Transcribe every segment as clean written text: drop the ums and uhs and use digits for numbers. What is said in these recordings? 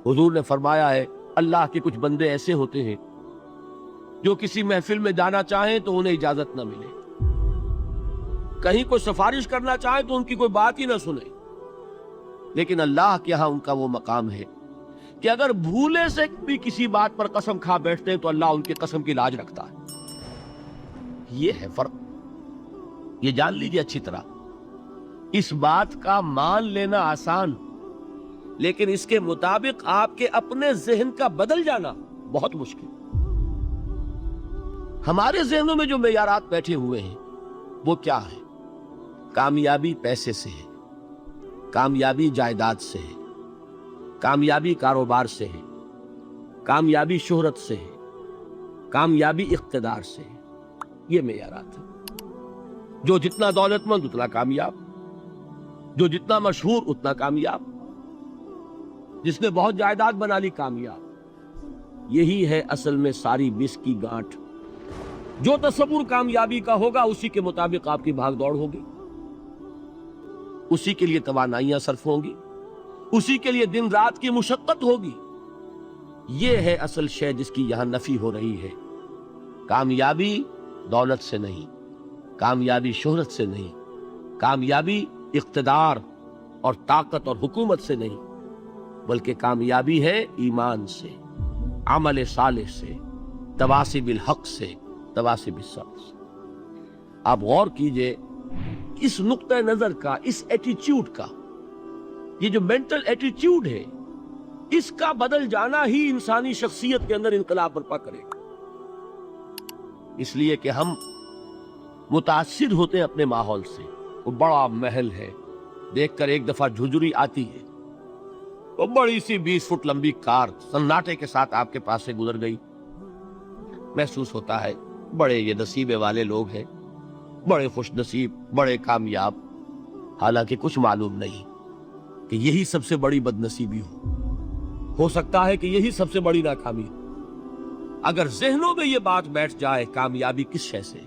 حضور نے فرمایا ہے اللہ کے کچھ بندے ایسے ہوتے ہیں جو کسی محفل میں جانا چاہیں تو انہیں اجازت نہ ملے، کہیں کوئی سفارش کرنا چاہیں تو ان کی کوئی بات ہی نہ سنے، لیکن اللہ کے ہاں ان کا وہ مقام ہے کہ اگر بھولے سے بھی کسی بات پر قسم کھا بیٹھتے ہیں تو اللہ ان کی قسم کی لاج رکھتا ہے۔ یہ ہے فرق، یہ جان لیجیے اچھی طرح۔ اس بات کا مان لینا آسان، لیکن اس کے مطابق آپ کے اپنے ذہن کا بدل جانا بہت مشکل۔ ہمارے ذہنوں میں جو معیارات بیٹھے ہوئے ہیں وہ کیا ہے؟ کامیابی پیسے سے ہے، کامیابی جائیداد سے ہے، کامیابی کاروبار سے ہے، کامیابی شہرت سے ہے، کامیابی اقتدار سے ہے۔ یہ معیارات ہیں۔ جو جتنا دولت مند اتنا کامیاب، جو جتنا مشہور اتنا کامیاب، جس نے بہت جائیداد بنا لی کامیاب۔ یہی ہے اصل میں ساری بس کی گانٹھ۔ جو تصور کامیابی کا ہوگا اسی کے مطابق آپ کی بھاگ دوڑ ہوگی، اسی کے لیے توانائیاں صرف ہوں گی، اسی کے لیے دن رات کی مشقت ہوگی۔ یہ ہے اصل شے جس کی یہاں نفی ہو رہی ہے۔ کامیابی دولت سے نہیں، کامیابی شہرت سے نہیں، کامیابی اقتدار اور طاقت اور حکومت سے نہیں، بلکہ کامیابی ہے ایمان سے، عمل صالح سے، تواصی بالحق سے، تواصی بالصبر سے۔ آپ غور کیجئے اس نقطہ نظر کا، اس ایٹیچیوڈ کا، یہ جو مینٹل ایٹیچیوڈ ہے، اس کا بدل جانا ہی انسانی شخصیت کے اندر انقلاب برپا کرے گا۔ اس لیے کہ ہم متاثر ہوتے ہیں اپنے ماحول سے۔ وہ بڑا محل ہے، دیکھ کر ایک دفعہ جھجری آتی ہے، وہ بڑی سی 20 فٹ لمبی کار سناٹے کے ساتھ آپ کے پاس سے گزر گئی، محسوس ہوتا ہے بڑے یہ نصیبے والے لوگ ہیں، بڑے خوش نصیب، بڑے کامیاب، حالانکہ کچھ معلوم نہیں کہ یہی سب سے بڑی بد نصیبی ہو سکتا ہے کہ یہی سب سے بڑی ناکامی ہو۔ اگر ذہنوں میں یہ بات بیٹھ جائے کامیابی کس شے سے،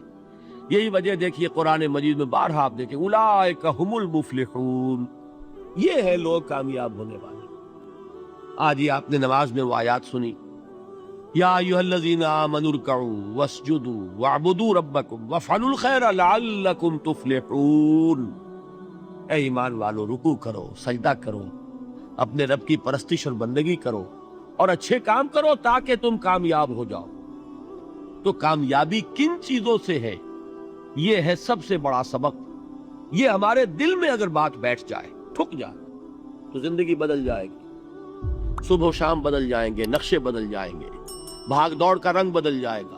یہی وجہ دیکھیے قرآن مجید میں بارہا آپ دیکھیں اولئک هم المفلحون، یہ ہے لوگ کامیاب ہونے والے۔ آج ہی آپ نے نماز میں وہ آیات سنی، یا ایھا الذین آمنوا ارکعوا واسجدوا واعبدوا ربکم وافعلوا الخیر لعلکم تفلحون۔ اے ایمان والو، رکوع کرو، سجدہ کرو، اپنے رب کی پرستش اور بندگی کرو اور اچھے کام کرو تاکہ تم کامیاب ہو جاؤ۔ تو کامیابی کن چیزوں سے ہے؟ یہ ہے سب سے بڑا سبق۔ یہ ہمارے دل میں اگر بات بیٹھ جائے، ٹھک جائے، تو زندگی بدل جائے گی، صبح و شام بدل جائیں گے، نقشے بدل جائیں گے، بھاگ دوڑ کا رنگ بدل جائے گا۔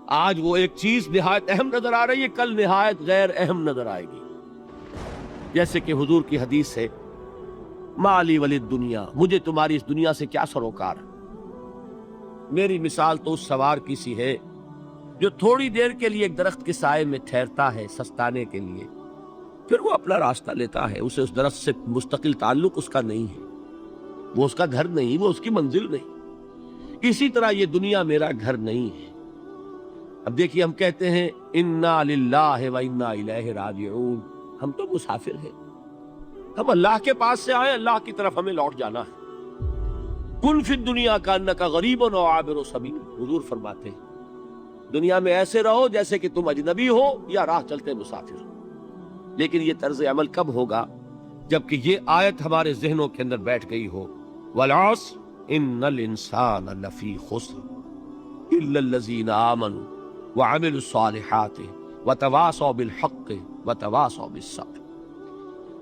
آج وہ ایک چیز نہایت اہم نظر آ رہی ہے، کل نہایت غیر اہم نظر آئے گی۔ جیسے کہ حضور کی حدیث ہے، مالی ولد دنیا، مجھے تمہاری اس دنیا سے کیا سروکار؟ میری مثال تو اس سوار کی سی ہے جو تھوڑی دیر کے لیے ایک درخت کے سائے میں ٹھہرتا ہے سستانے کے لیے، پھر وہ اپنا راستہ لیتا ہے، اسے اس درخت سے مستقل تعلق اس کا نہیں ہے، وہ اس کا گھر نہیں، وہ اس کی منزل نہیں۔ اسی طرح یہ دنیا میرا گھر نہیں ہے۔ اب دیکھیے ہم کہتے ہیں انا للہ و انا الیہ راجعون، ہم تو مسافر ہیں، ہم اللہ کے پاس سے آئے، اللہ کی طرف ہمیں لوٹ جانا ہے۔ کن فی الدنیا کانک غریب و عابر سبیل، حضور فرماتے ہیں دنیا میں ایسے رہو جیسے کہ تم اجنبی ہو یا راہ چلتے مسافر ہو۔ لیکن یہ طرز عمل کب ہوگا؟ جبکہ یہ آیت ہمارے ذہنوں کے اندر بیٹھ گئی ہو، والعصر ان الانسان لفی خسر الا الذین آمنوا وعملوا الصالحات وتواصوا بالحق وتواصوا بالصبر۔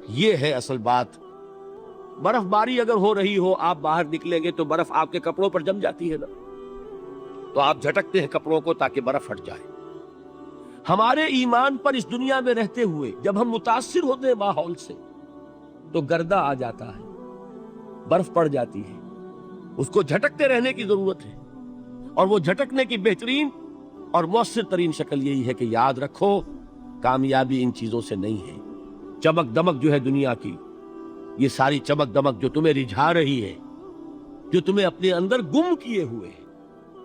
یہ ہے اصل بات۔ برف باری اگر ہو رہی ہو، آپ باہر نکلیں گے تو برف آپ کے کپڑوں پر جم جاتی ہے نا، تو آپ جھٹکتے ہیں کپڑوں کو تاکہ برف ہٹ جائے۔ ہمارے ایمان پر اس دنیا میں رہتے ہوئے جب ہم متاثر ہوتے ہیں ماحول سے تو گردہ آ جاتا ہے، برف پڑ جاتی ہے، اس کو جھٹکتے رہنے کی ضرورت ہے۔ اور وہ جھٹکنے کی بہترین اور مؤثر ترین شکل یہی ہے کہ یاد رکھو کامیابی ان چیزوں سے نہیں ہے۔ چمک دمک جو ہے دنیا کی، یہ ساری چمک دمک جو تمہیں رجھا رہی ہے، جو تمہیں اپنے اندر گم کیے ہوئے ہے،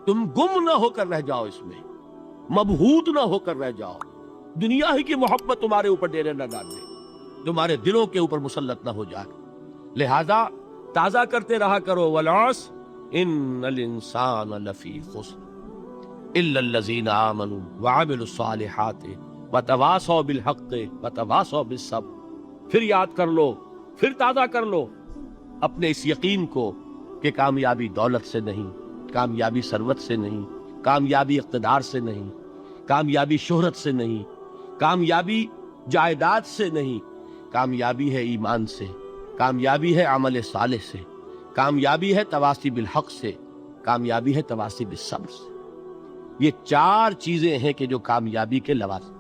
تم گم نہ ہو کر رہ جاؤ، اس میں مبہوت نہ ہو کر رہ جاؤ، دنیا ہی کی محبت تمہارے اوپر ڈیرے نہ ڈال دے، تمہارے دلوں کے اوپر مسلط نہ ہو جائے۔ لہذا تازہ کرتے رہا کرو، والعصر ان الانسان لفی خسر الا الذین آمنوا وعملوا الصالحات وتواصوا بالحق وتواصوا بالصبر۔ پھر یاد کر لو، پھر تازہ کر لو اپنے اس یقین کو کہ کامیابی دولت سے نہیں، کامیابی ثروت سے نہیں، کامیابی اقتدار سے نہیں، کامیابی شہرت سے نہیں، کامیابی جائیداد سے نہیں، کامیابی ہے ایمان سے، کامیابی ہے عمل صالح سے، کامیابی ہے تواصی بالحق سے، کامیابی ہے تواصی بالصبر سے۔ یہ چار چیزیں ہیں کہ جو کامیابی کے لوازم